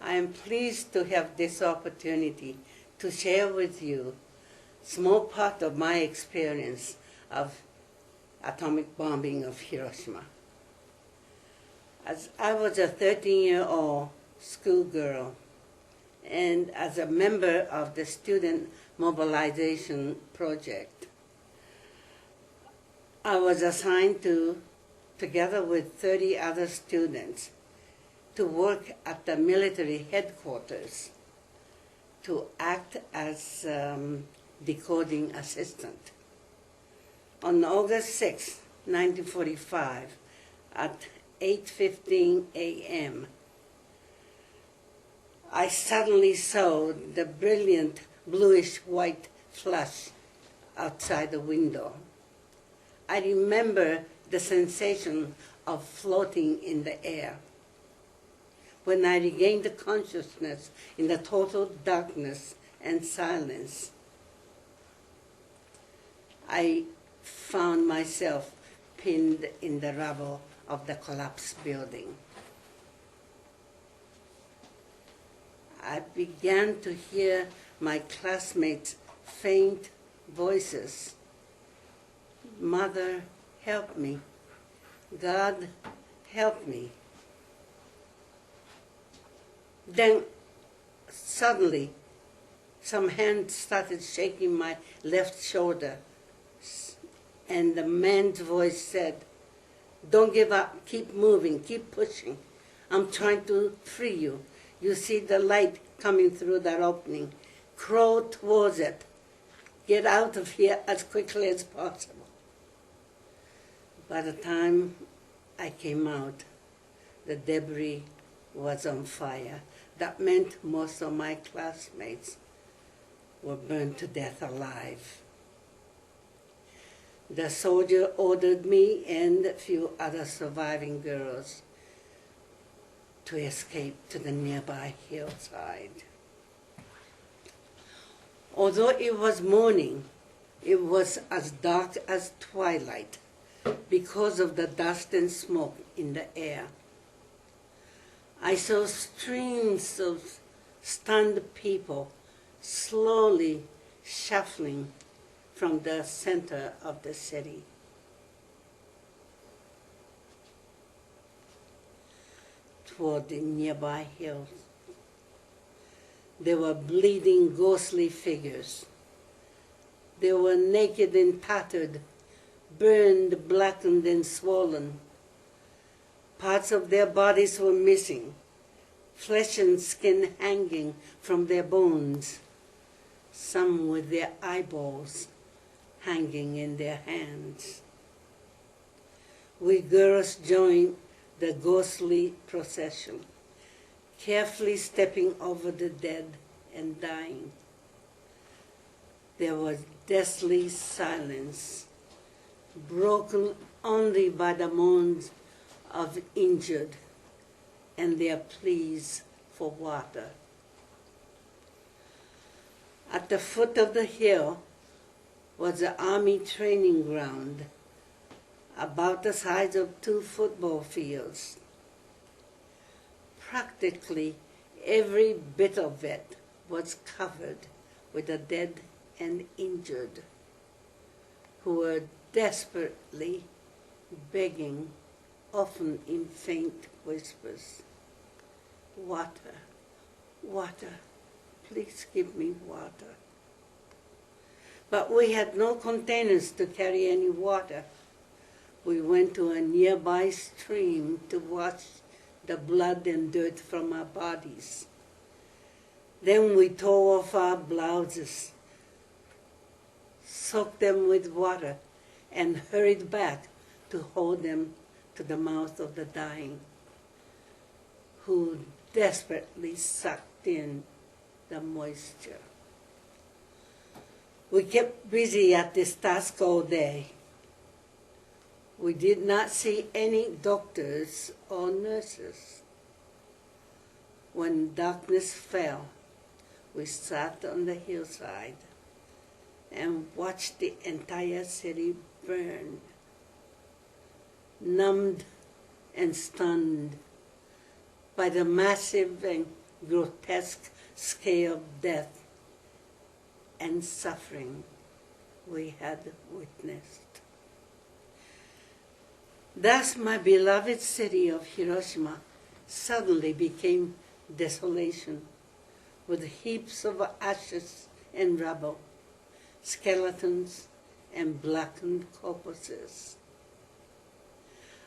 I am pleased to have this opportunity to share with you a small part of my experience of atomic bombing of Hiroshima. As I was a 13-year-old schoolgirl, and as a member of the student mobilization project, I was assigned to, together with 30 other students, to work at the military headquarters to act as decoding assistant. On August 6, 1945, at 8:15 a.m., I suddenly saw the brilliant bluish-white flash outside the window. I remember the sensation of floating in the air. When I regained the consciousness in the total darkness and silence, I found myself pinned in the rubble of the collapsed building. I began to hear my classmates' faint voices. "Mother, help me. God, help me." Then suddenly, some hand started shaking my left shoulder, and the man's voice said, "Don't give up, keep moving, keep pushing. I'm trying to free you. You see the light coming through that opening. Crawl towards it. Get out of here as quickly as possible." By the time I came out, the debris was on fire. That meant most of my classmates were burned to death alive. The soldier ordered me and a few other surviving girls to escape to the nearby hillside. Although it was morning, it was as dark as twilight because of the dust and smoke in the air. I saw streams of stunned people slowly shuffling from the center of the city. Toward the nearby hills. There were bleeding, ghostly figures. They were naked and tattered, burned, blackened, and swollen. Parts of their bodies were missing, flesh and skin hanging from their bones, some with their eyeballs hanging in their hands. We girls joined the ghostly procession, carefully stepping over the dead and dying. There was deathly silence, broken only by the moans of injured and their pleas for water. At the foot of the hill was the army training ground, about the size of 2 football fields. Practically every bit of it was covered with the dead and injured, who were desperately begging, often in faint whispers, "Water, water, please give me water." But we had no containers to carry any water. We went to a nearby stream to wash the blood and dirt from our bodies. Then we tore off our blouses, soaked them with water, and hurried back to hold them to the mouth of the dying, who desperately sucked in the moisture. We kept busy at this task all day. We did not see any doctors or nurses. When darkness fell, we sat on the hillside and watched the entire city burn. Numbed and stunned by the massive and grotesque scale of death and suffering we had witnessed. Thus my beloved city of Hiroshima suddenly became desolation, with heaps of ashes and rubble, skeletons and blackened corpses.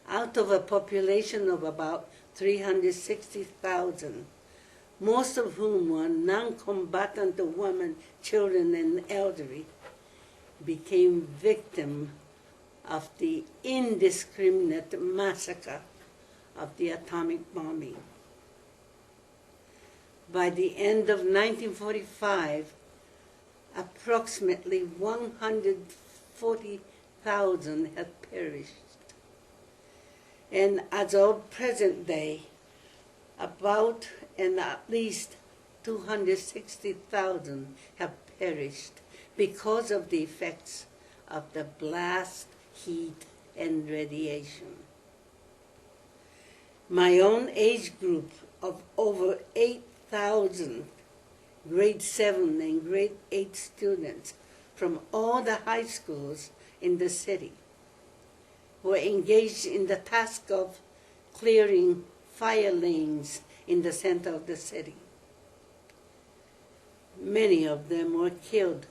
Out of a population of about 360,000, most of whom were non-combatant women, children, and elderly, became victims of the indiscriminate massacre of the atomic bombing. By the end of 1945, approximately 140,000 had perished. And as of present day, about and at least 260,000 have perished because of the effects of the blast, heat, and radiation. My own age group of over 8,000 grade 7 and grade 8 students from all the high schools in the city were engaged in the task of clearing fire lanes in the center of the city. Many of them were killed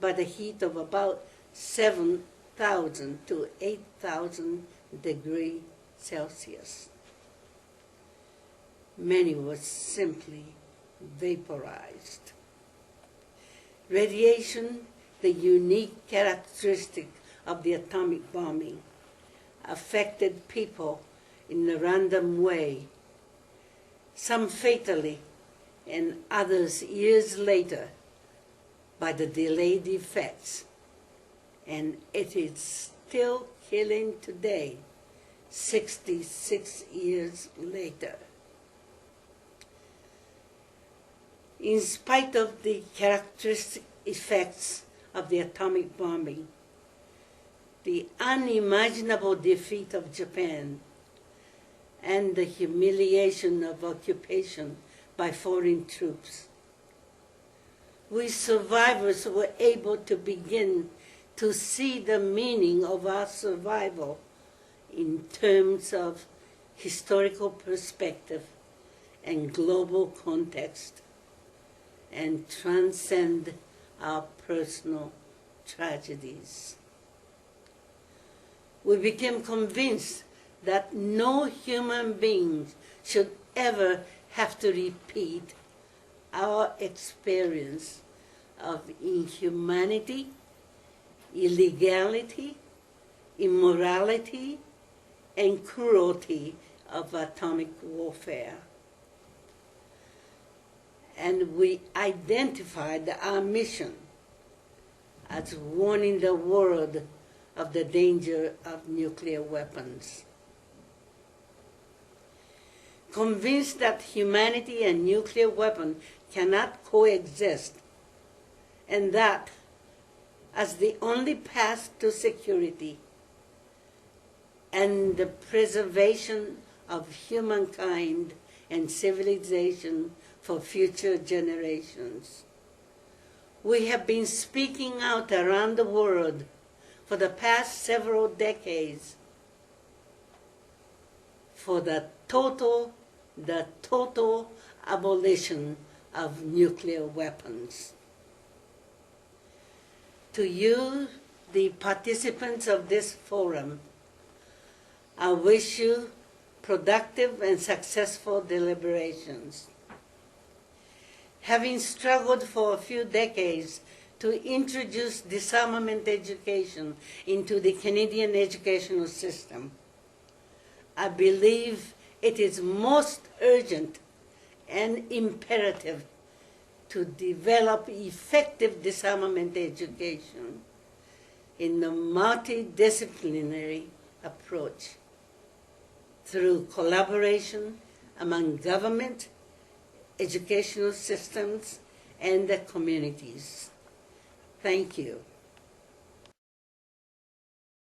by the heat of about 7,000 to 8,000 degrees Celsius. Many were simply vaporized. Radiation, the unique characteristic of the atomic bombing, affected people in a random way, some fatally and others years later by the delayed effects. And it is still killing today, 66 years later. In spite of the characteristic effects of the atomic bombing, the unimaginable defeat of Japan, and the humiliation of occupation by foreign troops, we survivors were able to begin to see the meaning of our survival in terms of historical perspective and global context, and transcend our personal tragedies. We became convinced that no human being should ever have to repeat our experience of inhumanity, illegality, immorality, and cruelty of atomic warfare. And we identified our mission as warning the world of the danger of nuclear weapons. Convinced that humanity and nuclear weapons cannot coexist, and that as the only path to security and the preservation of humankind and civilization for future generations. We have been speaking out around the world for the past several decades for the total abolition of nuclear weapons. To you, the participants of this forum, I wish you productive and successful deliberations. Having struggled for a few decades to introduce disarmament education into the Canadian educational system, I believe it is most urgent and imperative to develop effective disarmament education in a multidisciplinary approach through collaboration among government, educational systems, and the communities. Thank you.